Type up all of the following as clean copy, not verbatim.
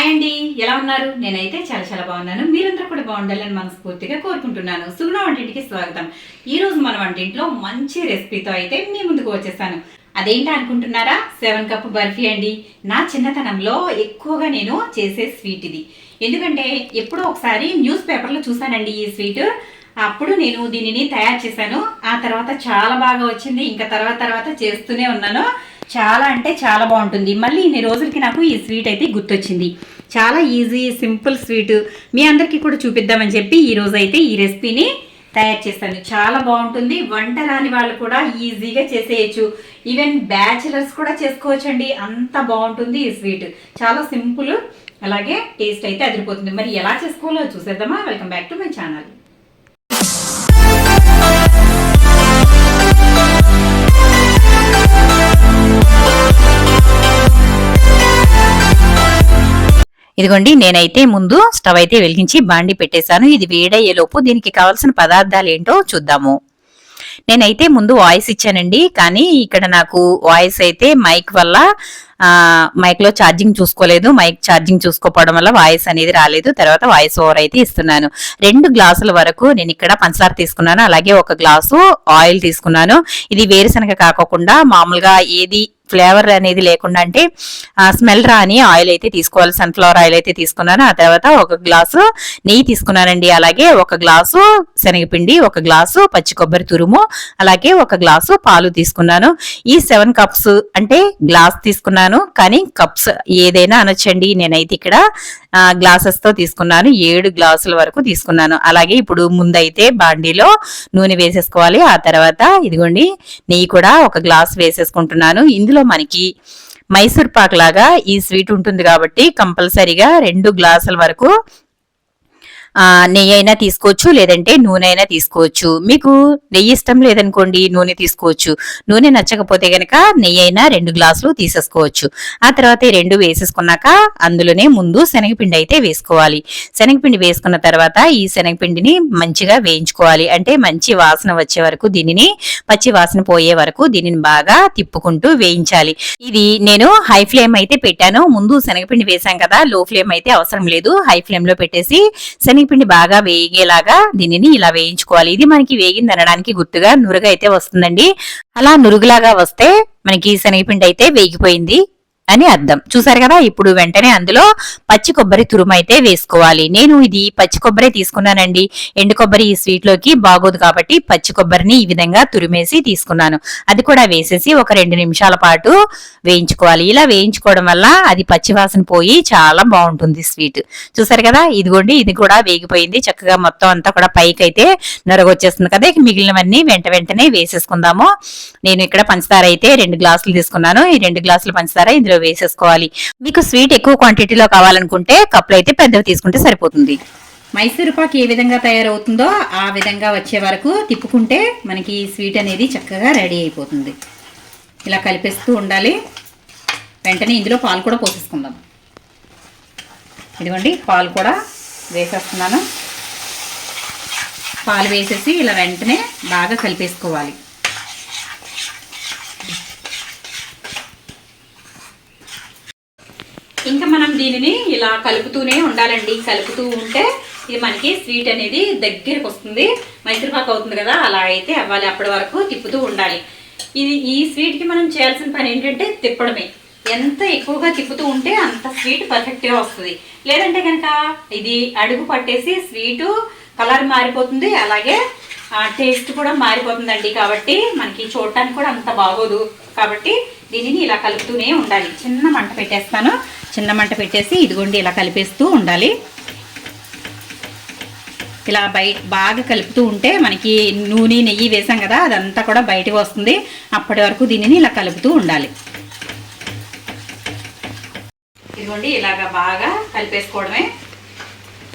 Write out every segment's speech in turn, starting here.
Hi అండి, ఎలా ఉన్నారు? నేనైతే చాలా చాలా బాగున్నాను. మీరందరూ కూడా బాగుండాలని మనస్ఫూర్తిగా కోరుకుంటున్నాను. సుగుణ వంటింటికి స్వాగతం. ఈ రోజు మన వంటింట్లో మంచి రెసిపీతో అయితే మీ ముందుకు వచ్చేసాను. అదేంటి అనుకుంటున్నారా? 7 కప్ బర్ఫీ అండి. నా చిన్నతనంలో ఎక్కువగా నేను చేసే స్వీట్ ఇది. ఎందుకంటే ఎప్పుడో ఒకసారి న్యూస్ పేపర్లో చూసానండి ఈ స్వీట్. అప్పుడు నేను దీనిని తయారు చేశాను. ఆ తర్వాత చాలా బాగా వచ్చింది. ఇంకా తర్వాత చేస్తూనే ఉన్నాను. చాలా అంటే చాలా బాగుంటుంది. మళ్ళీ ఇన్ని రోజులకి నాకు ఈ స్వీట్ అయితే గుర్తొచ్చింది. చాలా ఈజీ సింపుల్ స్వీట్ మీ అందరికీ కూడా చూపిద్దామని చెప్పి ఈరోజు అయితే ఈ రెసిపీని తయారు చేస్తాను. చాలా బాగుంటుంది. వంట రాని వాళ్ళు కూడా ఈజీగా చేసేయచ్చు. ఈవెన్ బ్యాచిలర్స్ కూడా చేసుకోవచ్చండి. అంత బాగుంటుంది ఈ స్వీట్. చాలా సింపుల్, అలాగే టేస్ట్ అయితే అదిరిపోతుంది. మరి ఎలా చేసుకోవాలో చూసేద్దామా? Welcome back to my channel. ఇదిగోండి, నేనైతే ముందు స్టవ్ అయితే వెలిగించి బాండి పెట్టేశాను. ఇది వేడయ్యేలోపు దీనికి కావాల్సిన పదార్థాలు ఏంటో చూద్దాము. నేనైతే ముందు వాయిస్ ఇచ్చానండి, కానీ ఇక్కడ నాకు వాయిస్ అయితే మైక్ వల్ల మైక్ లో ఛార్జింగ్ చూసుకోలేదు. మైక్ ఛార్జింగ్ చూసుకోపోవడం వల్ల వాయిస్ అనేది రాలేదు. తర్వాత వాయిస్ ఓవర్ అయితే ఇస్తున్నాను. 2 గ్లాసుల వరకు నేను ఇక్కడ పంచదార తీసుకున్నాను. అలాగే 1 గ్లాసు ఆయిల్ తీసుకున్నాను. ఇది వేరుశనగ కాకోకుండా మామూలుగా ఏది ఫ్లేవర్ అనేది లేకుండా, అంటే స్మెల్ రాని ఆయిల్ అయితే తీసుకోవాలి. సన్ఫ్లవర్ ఆయిల్ అయితే తీసుకున్నాను. ఆ తర్వాత 1 గ్లాసు నెయ్యి తీసుకున్నానండి. అలాగే 1 గ్లాసు శనగపిండి, 1 గ్లాసు పచ్చి కొబ్బరి తురుము, అలాగే 1 గ్లాసు పాలు తీసుకున్నాను. ఈ 7 కప్స్ అంటే గ్లాస్ తీసుకున్నాను, కానీ కప్స్ ఏదైనా అనొచ్చండి. నేనైతే ఇక్కడ గ్లాసెస్ తో తీసుకున్నాను. 7 గ్లాసుల వరకు తీసుకున్నాను. అలాగే ఇప్పుడు ముందైతే బాండీలో నూనె వేసేసుకోవాలి. ఆ తర్వాత ఇదిగోండి నెయ్యి కూడా 1 గ్లాస్ వేసేసుకుంటున్నాను. ఇందులో మనకి మైసూర్ పాక్ లాగా ఈ స్వీట్ ఉంటుంది కాబట్టి కంపల్సరీగా 2 గ్లాసుల వరకు నెయ్యి అయినా తీసుకోవచ్చు, లేదంటే నూనె అయినా తీసుకోవచ్చు. మీకు నెయ్యి ఇష్టం లేదనుకోండి నూనె తీసుకోవచ్చు. నూనె నచ్చకపోతే గనక నెయ్యి అయినా 2 గ్లాసులు తీసేసుకోవచ్చు. ఆ తర్వాత ఈ 2 వేసేసుకున్నాక అందులోనే ముందు శనగపిండి అయితే వేసుకోవాలి. శనగపిండి వేసుకున్న తర్వాత ఈ శనగపిండిని మంచిగా వేయించుకోవాలి. అంటే మంచి వాసన వచ్చే వరకు, దీనిని పచ్చి వాసన పోయే వరకు దీనిని బాగా తిప్పుకుంటూ వేయించాలి. ఇది నేను హై ఫ్లేమ్ అయితే పెట్టాను. ముందు శనగపిండి వేసాం కదా, లో ఫ్లేమ్ అయితే అవసరం లేదు. హై ఫ్లేమ్ లో పెట్టేసి శనగపిండి బాగా వేగేలాగా దీనిని ఇలా వేయించుకోవాలి. ఇది మనకి వేగింది అనడానికి గుర్తుగా నురుగు అయితే వస్తుందండి. అలా నురుగులాగా వస్తే మనకి శనగపిండి అయితే వేగిపోయింది అని అర్థం. చూసారు కదా, ఇప్పుడు వెంటనే అందులో పచ్చి కొబ్బరి తురుము అయితే వేసుకోవాలి. నేను ఇది పచ్చి కొబ్బరి తీసుకున్నానండి. ఎండు కొబ్బరి ఈ స్వీట్ లోకి బాగోదు కాబట్టి పచ్చి కొబ్బరిని ఈ విధంగా తురిమేసి తీసుకున్నాను. అది కూడా వేసేసి ఒక 2 నిమిషాల పాటు వేయించుకోవాలి. ఇలా వేయించుకోవడం వల్ల అది పచ్చి వాసన పోయి చాలా బాగుంటుంది స్వీట్. చూసారు కదా, ఇదిగోండి ఇది కూడా వేగిపోయింది. చక్కగా మొత్తం అంతా కూడా పైకి అయితే నొరగొచ్చేస్తుంది కదా. మిగిలినవన్నీ వెంటనే వేసేసుకుందాము. నేను ఇక్కడ పంచదార అయితే 2 గ్లాసులు తీసుకున్నాను. ఈ 2 గ్లాసుల పంచదార ఇందులో వేసేసుకోవాలి. మీకు స్వీట్ ఎక్కువ క్వాంటిటీలో కావాలనుకుంటే కప్పులు అయితే పెద్దవి తీసుకుంటే సరిపోతుంది. మైసూర్ పాక్ ఏ విధంగా తయారవుతుందో ఆ విధంగా వచ్చే వరకు తిప్పుకుంటే మనకి స్వీట్ అనేది చక్కగా రెడీ అయిపోతుంది. ఇలా కలిపేస్తూ ఉండాలి. వెంటనే ఇందులో పాలు కూడా పోసేసుకుందాం. ఇదిగోండి పాలు కూడా వేసేస్తున్నాను. పాలు వేసేసి ఇలా వెంటనే బాగా కలిపేసుకోవాలి. ఇంకా మనం దీనిని ఇలా కలుపుతూనే ఉండాలండి. కలుపుతూ ఉంటే ఇది మనకి స్వీట్ అనేది దగ్గరికి వస్తుంది. మైసూర్ పాక్ అవుతుంది కదా, అలా అయితే అవ్వాలి. అప్పటి వరకు తిప్పుతూ ఉండాలి. ఈ స్వీట్కి మనం చేయాల్సిన పని ఏంటంటే తిప్పడమే. ఎంత ఎక్కువగా తిప్పుతూ ఉంటే అంత స్వీట్ పర్ఫెక్ట్గా వస్తుంది. లేదంటే కనుక ఇది అడుగు పట్టేసి స్వీటు కలర్ మారిపోతుంది, అలాగే టేస్ట్ కూడా మారిపోతుందండి. కాబట్టి మనకి చూడటానికి కూడా అంత బాగోదు. కాబట్టి దీనిని ఇలా కలుపుతూనే ఉండాలి. చిన్న మంట పెట్టేస్తాను. చిన్న మంట పెట్టేసి ఇదిగోండి ఇలా కలిపేస్తూ ఉండాలి. ఇలా బాగా కలుపుతూ ఉంటే మనకి నూనె నెయ్యి వేసాం కదా, అదంతా కూడా బయటకు వస్తుంది. అప్పటి వరకు దీనిని ఇలా కలుపుతూ ఉండాలి. ఇదిగోండి ఇలాగా బాగా కలిపేసుకోవడమే.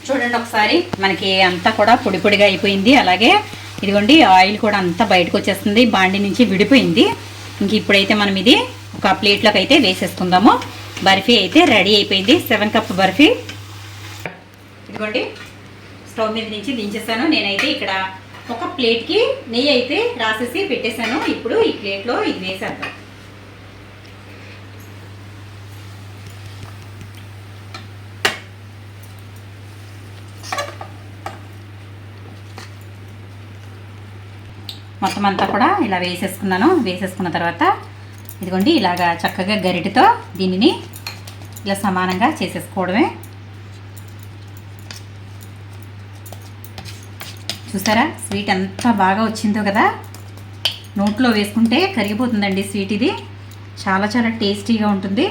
చూడండి ఒకసారి, మనకి అంతా కూడా పొడి పొడిగా అయిపోయింది. అలాగే ఇదిగోండి ఆయిల్ కూడా అంతా బయటకు వచ్చేస్తుంది, బాండి నుంచి విడిపోయింది. ఇంక ఇప్పుడైతే మనం ఇది ఒక ప్లేట్లోకి అయితే వేసేసుకుందాము. బర్ఫీ అయితే రెడీ అయిపోయింది. 7 కప్ బర్ఫీ. ఇదిగోండి స్టవ్ మీద నుంచి దించేసాను. నేనైతే ఇక్కడ ఒక ప్లేట్కి నెయ్యి అయితే రాసేసి పెట్టేశాను. ఇప్పుడు ఈ ప్లేట్లో ఇది వేసేద్దాం. మొత్తం అంతా కూడా ఇలా వేసేసుకున్నాను. వేసేసుకున్న తర్వాత ఇదిగోండి ఇలాగా చక్కగా గరిటెతో దీనిని ఇలా సమానంగా చేసేసుకోవడమే. చూసారా స్వీట్ ఎంత బాగా వచ్చిందో కదా. నోట్లో వేసుకుంటే కరిగిపోతుందండి స్వీట్. ఇది చాలా చాలా టేస్టీగా ఉంటుంది.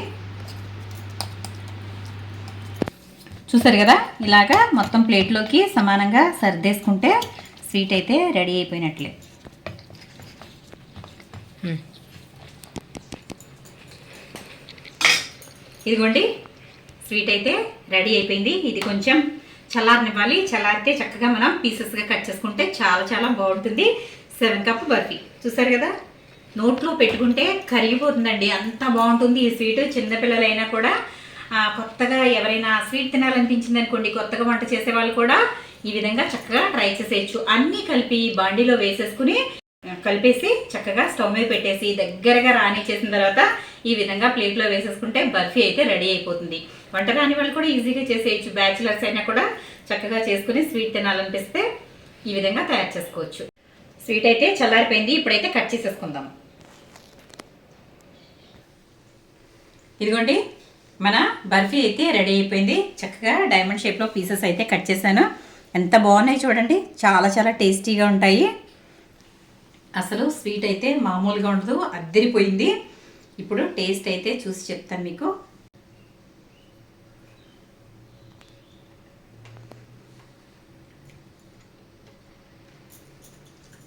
చూసారు కదా, ఇలాగా మొత్తం ప్లేట్లోకి సమానంగా సర్దేసుకుంటే స్వీట్ అయితే రెడీ అయిపోయినట్లే. ఇదిగోండి స్వీట్ అయితే రెడీ అయిపోయింది. ఇది కొంచెం చల్లారనివ్వాలి. చల్లారితే చక్కగా మనం పీసెస్గా కట్ చేసుకుంటే చాలా చాలా బాగుంటుంది. 7 కప్ బర్ఫీ చూసారు కదా, నోట్లో పెట్టుకుంటే కరిగిపోతుందండి. అంత బాగుంటుంది ఈ స్వీట్. చిన్నపిల్లలైనా కూడా కొత్తగా ఎవరైనా స్వీట్ తినాలనిపించింది అనుకోండి, కొత్తగా వంట చేసే వాళ్ళు కూడా ఈ విధంగా చక్కగా ట్రై చేసేయచ్చు. అన్నీ కలిపి బాండీలో వేసేసుకుని కలిపేసి చక్కగా స్టవ్ మీద పెట్టేసి దగ్గరగా రానిచ్చేసిన తర్వాత ఈ విధంగా ప్లేట్లో వేసేసుకుంటే బర్ఫీ అయితే రెడీ అయిపోతుంది. వంట రాని వాళ్ళు కూడా ఈజీగా చేసేయచ్చు. బ్యాచిలర్స్ అయినా కూడా చక్కగా చేసుకుని స్వీట్ తినాలనిపిస్తే ఈ విధంగా తయారు చేసుకోవచ్చు. స్వీట్ అయితే చల్లారిపోయింది. ఇప్పుడైతే కట్ చేసేసుకుందాం. ఇదిగోండి మన బర్ఫీ అయితే రెడీ అయిపోయింది. చక్కగా డైమండ్ షేప్లో పీసెస్ అయితే కట్ చేశాను. ఎంత బాగున్నాయి చూడండి, చాలా చాలా టేస్టీగా ఉంటాయి. అసలు స్వీట్ అయితే మామూలుగా ఉండదు, అద్దరిపోయింది. ఇప్పుడు టేస్ట్ అయితే చూసి చెప్తాను మీకు.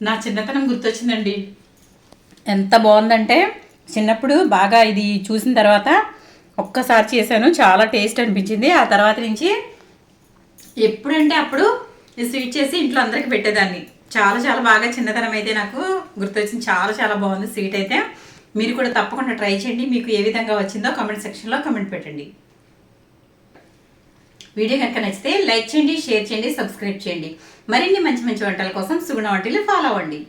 నా చిన్నతనం గుర్తొచ్చిందండి. ఎంత బాగుందంటే చిన్నప్పుడు బాగా ఇది చూసిన తర్వాత ఒక్కసారి చేశాను, చాలా టేస్ట్ అనిపించింది. ఆ తర్వాత నుంచి ఎప్పుడంటే అప్పుడు ఈ స్వీట్ చేసి ఇంట్లో అందరికి పెట్టేదాన్ని. చాలా చాలా బాగా చిన్నతనం అయితే నాకు గుర్తొచ్చింది. చాలా చాలా బాగుంది స్వీట్ అయితే. మీరు కూడా తప్పకుండా ట్రై చేయండి. మీకు ఏ విధంగా వచ్చిందో కామెంట్ సెక్షన్లో కామెంట్ పెట్టండి. వీడియో కనుక నచ్చితే లైక్ చేయండి, షేర్ చేయండి, సబ్స్క్రైబ్ చేయండి. మరిన్ని మంచి మంచి వంటల కోసం సుగుణ వంటలు ఫాలో అవ్వండి.